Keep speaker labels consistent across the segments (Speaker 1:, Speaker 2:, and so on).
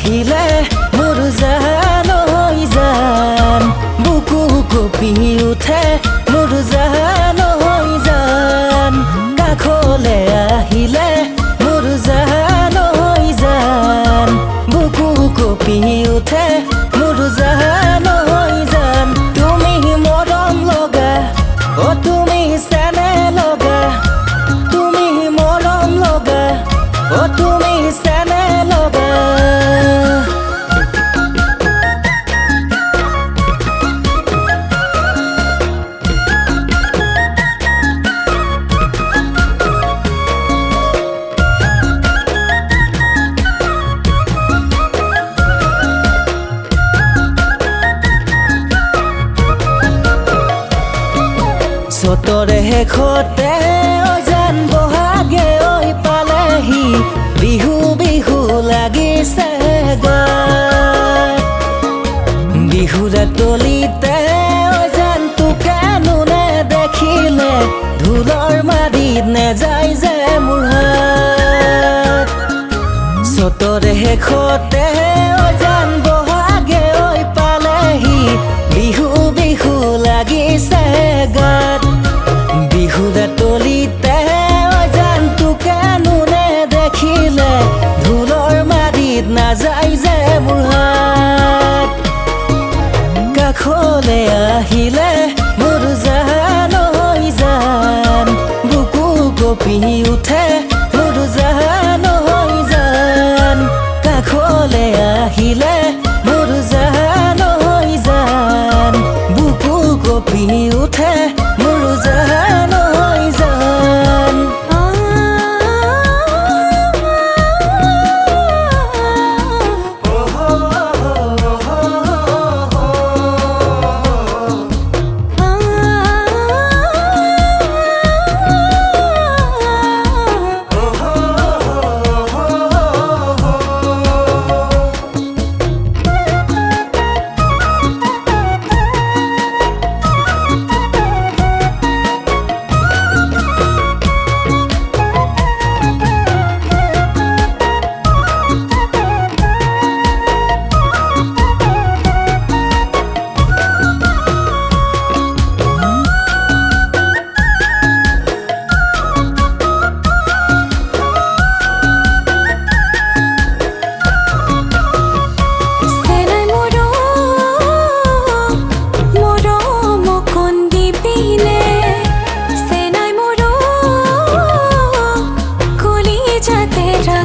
Speaker 1: আহিলে মোৰ জান হৈ জান বুকু কঁপি উঠে মোৰ জান হৈ জান কাষলে আহিলে মোৰ জান হৈ জান বুকু কঁপি উঠে মোৰ জান হৈ জান তুমি মৰম লগা অ তুমি চেনে লগা তুমি মৰম লগা অ তুমি চেনে লগা চতৰে শেষতে অজান বহাগে ঐ পালেহি বিহু বিহু লাগিছে বিহুৰ তলিতে অজান তোকেনো নেদেখিলে ঢোলৰ মাৰিত নেযায় যে মোৰ হাত চতৰে শেষতে অজান বহাগে ঐ পালেহি বিহু বিহু লাগিছে গাত বিহুৰ তলিতে অজান তোকেনো নেদেখিলে ঢোলৰ মাৰিত নাযায় যে মোৰ হাত কাষলে আহিলে মোৰ জান হৈ জান বুকু কঁপি উঠে মোৰ জান হৈ জান কাষলে আহিলে মোৰ জান হৈ জান বুকু কঁপি উঠে মোৰ জান হৈ জান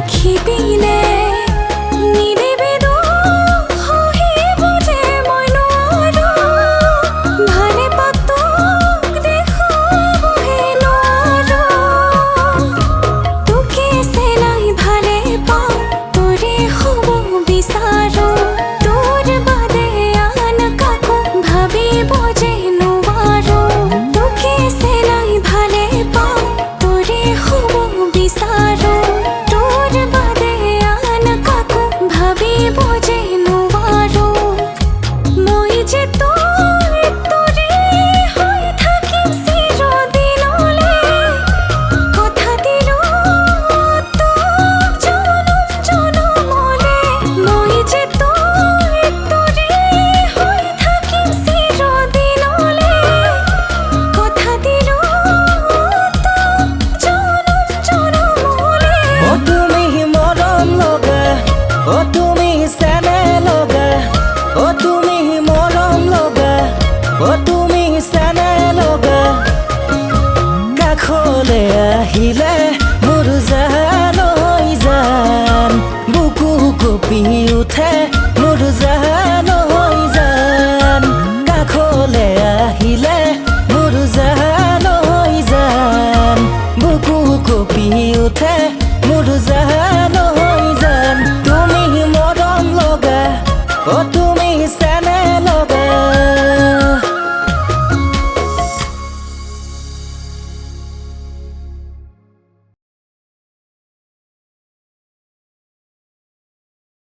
Speaker 2: keep it